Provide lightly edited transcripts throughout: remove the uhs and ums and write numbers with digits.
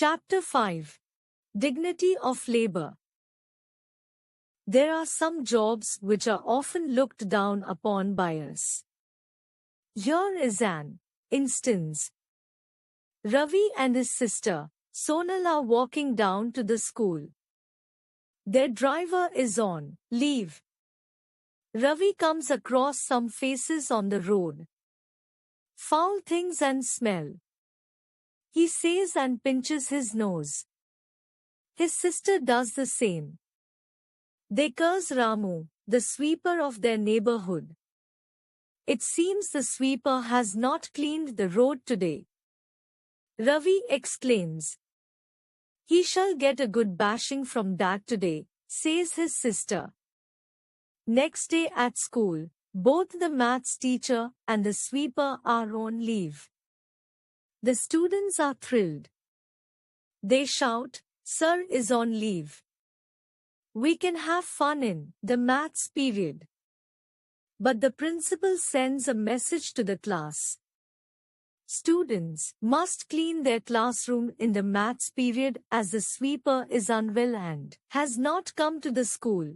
Chapter 5. Dignity of Labor. There are some jobs which are often looked down upon by us. Here is an instance. Ravi and his sister, Sonal, are walking down to the school. Their driver is on leave. Ravi comes across some faces on the road. Foul things and smell. He says and pinches his nose. His sister does the same. They curse Ramu, the sweeper of their neighborhood. It seems the sweeper has not cleaned the road today. Ravi exclaims. He shall get a good bashing from that today, says his sister. Next day at school, both the maths teacher and the sweeper are on leave. The students are thrilled. They shout, Sir is on leave. We can have fun in the maths period. But the principal sends a message to the class. Students must clean their classroom in the maths period as the sweeper is unwell and has not come to the school.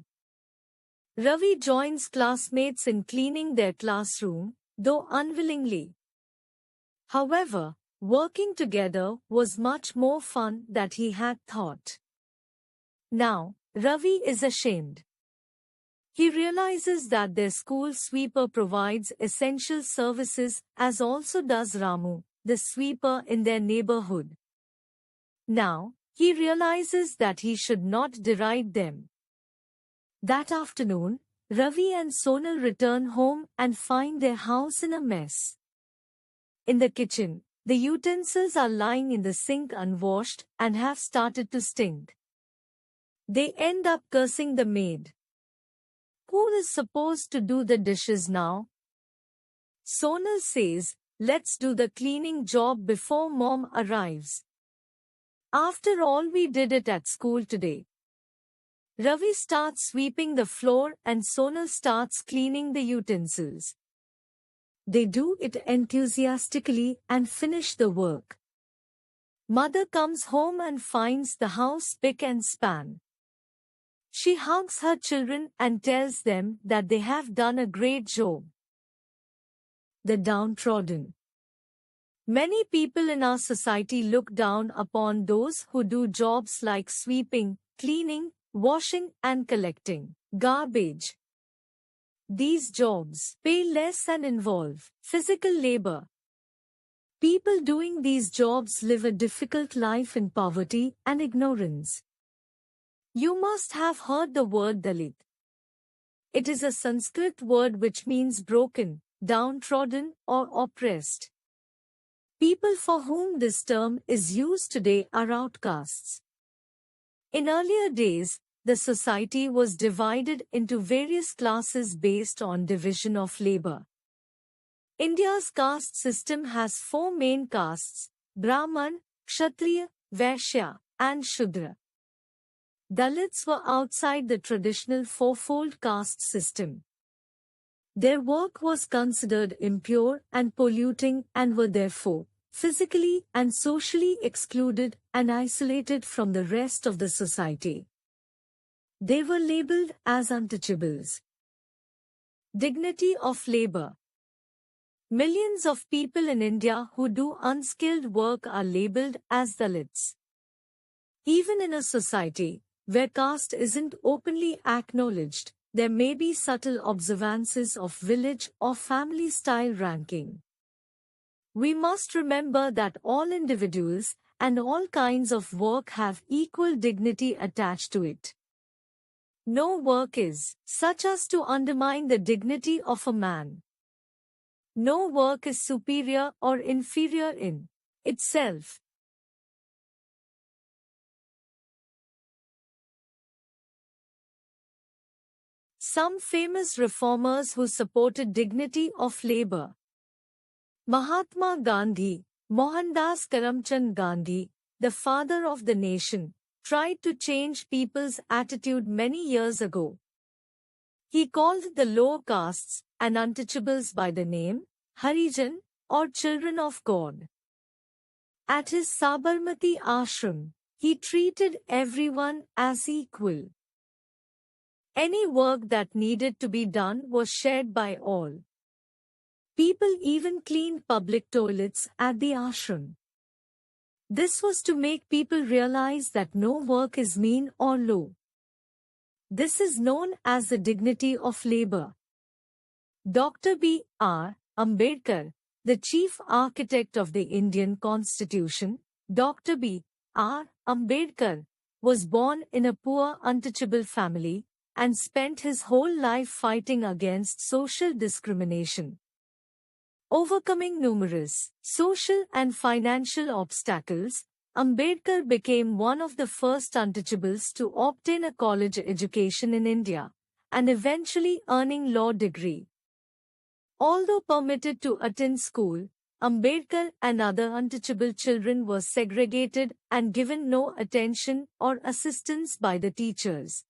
Ravi joins classmates in cleaning their classroom, though unwillingly. However, working together was much more fun than he had thought. Now, Ravi is ashamed. He realizes that their school sweeper provides essential services as also does Ramu, the sweeper in their neighborhood. Now, he realizes that he should not deride them. That afternoon, Ravi and Sonal return home and find their house in a mess. In the kitchen, the utensils are lying in the sink unwashed and have started to stink. They end up cursing the maid. Who is supposed to do the dishes now? Sonal says, let's do the cleaning job before mom arrives. After all, we did it at school today. Ravi starts sweeping the floor and Sonal starts cleaning the utensils. They do it enthusiastically and finish the work. Mother comes home and finds the house spick and span. She hugs her children and tells them that they have done a great job. The downtrodden. Many people in our society look down upon those who do jobs like sweeping, cleaning, washing and collecting garbage. These jobs pay less and involve physical labor. People doing these jobs live a difficult life in poverty and ignorance. You must have heard the word Dalit. It is a Sanskrit word which means broken, downtrodden or oppressed. People for whom this term is used today are outcasts. In earlier days, the society was divided into various classes based on division of labor. India's caste system has four main castes: Brahman, Kshatriya, Vaishya, and Shudra. Dalits were outside the traditional fourfold caste system. Their work was considered impure and polluting and were therefore physically and socially excluded and isolated from the rest of the society. They were labeled as untouchables. Dignity of labor. Millions of people in India who do unskilled work are labeled as Dalits. Even in a society where caste isn't openly acknowledged, there may be subtle observances of village or family-style ranking. We must remember that all individuals and all kinds of work have equal dignity attached to it. No work is such as to undermine the dignity of a man. No work is superior or inferior in itself. Some famous reformers who supported dignity of labor. Mahatma Gandhi, Mohandas Karamchand Gandhi, the father of the nation, tried to change people's attitude many years ago. He called the lower castes and untouchables by the name Harijan or Children of God. At his Sabarmati ashram, he treated everyone as equal. Any work that needed to be done was shared by all. People even cleaned public toilets at the ashram. This was to make people realize that no work is mean or low. This is known as the dignity of labor. Dr. B.R. Ambedkar, the chief architect of the Indian Constitution, Dr. B.R. Ambedkar, was born in a poor untouchable family and spent his whole life fighting against social discrimination. Overcoming numerous social and financial obstacles, Ambedkar became one of the first untouchables to obtain a college education in India, and eventually earning law degree. Although permitted to attend school, Ambedkar and other untouchable children were segregated and given no attention or assistance by the teachers.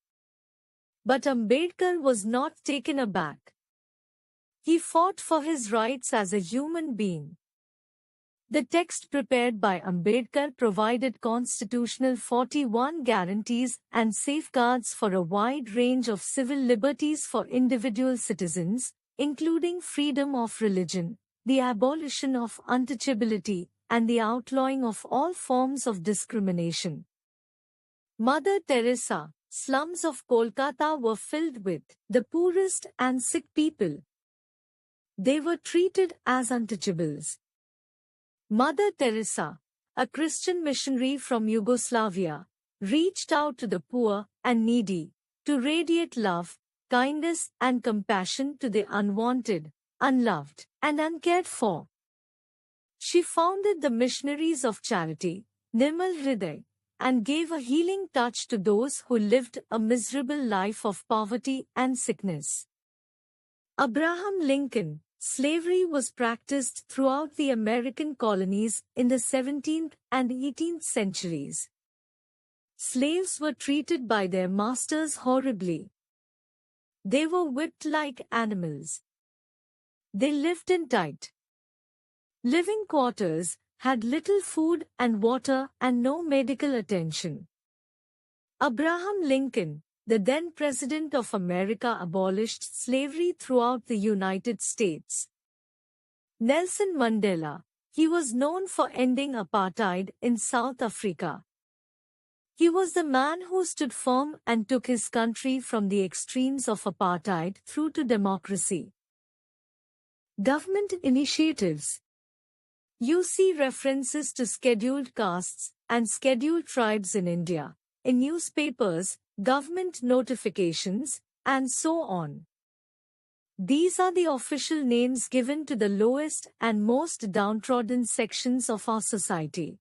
But Ambedkar was not taken aback. He fought for his rights as a human being. The text prepared by Ambedkar provided constitutional 41 guarantees and safeguards for a wide range of civil liberties for individual citizens, including freedom of religion, the abolition of untouchability, and the outlawing of all forms of discrimination. Mother Teresa, slums of Kolkata were filled with the poorest and sick people. They were treated as untouchables. Mother Teresa, a Christian missionary from Yugoslavia, reached out to the poor and needy, to radiate love, kindness and compassion to the unwanted, unloved, and uncared for. She founded the Missionaries of Charity, Nirmal Hriday, and gave a healing touch to those who lived a miserable life of poverty and sickness. Abraham Lincoln, slavery was practiced throughout the American colonies in the 17th and 18th centuries. Slaves were treated by their masters horribly. They were whipped like animals. They lived in tight living quarters, had little food and water and no medical attention. Abraham Lincoln, the then President of America, abolished slavery throughout the United States. Nelson Mandela, he was known for ending apartheid in South Africa. He was the man who stood firm and took his country from the extremes of apartheid through to democracy. Government initiatives. You see references to scheduled castes and scheduled tribes in India, in newspapers, government notifications, and so on. These are the official names given to the lowest and most downtrodden sections of our society.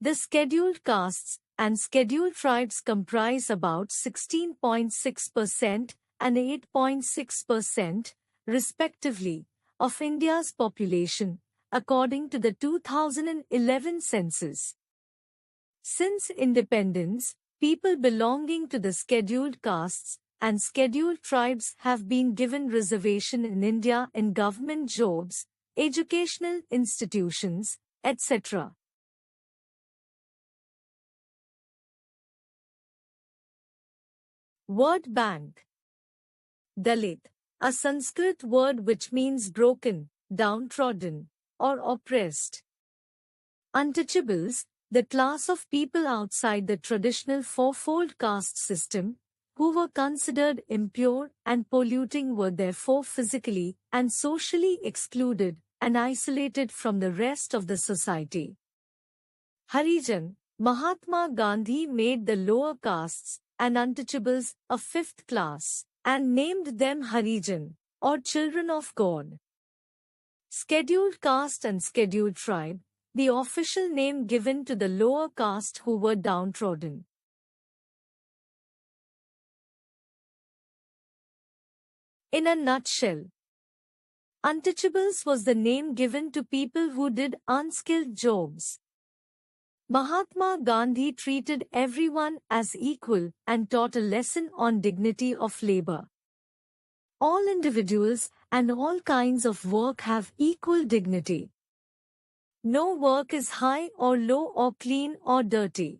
The scheduled castes and scheduled tribes comprise about 16.6% and 8.6%, respectively, of India's population, according to the 2011 census. Since independence, people belonging to the scheduled castes and scheduled tribes have been given reservation in India in government jobs, educational institutions, etc. Word bank. Dalit, a Sanskrit word which means broken, downtrodden, or oppressed. Untouchables, the class of people outside the traditional fourfold caste system, who were considered impure and polluting, were therefore physically and socially excluded and isolated from the rest of the society. Harijan, Mahatma Gandhi made the lower castes and untouchables a fifth class, and named them Harijan, or children of God. Scheduled caste and scheduled tribe, the official name given to the lower caste who were downtrodden. In a nutshell, untouchables was the name given to people who did unskilled jobs. Mahatma Gandhi treated everyone as equal and taught a lesson on dignity of labor. All individuals and all kinds of work have equal dignity. No work is high or low or clean or dirty.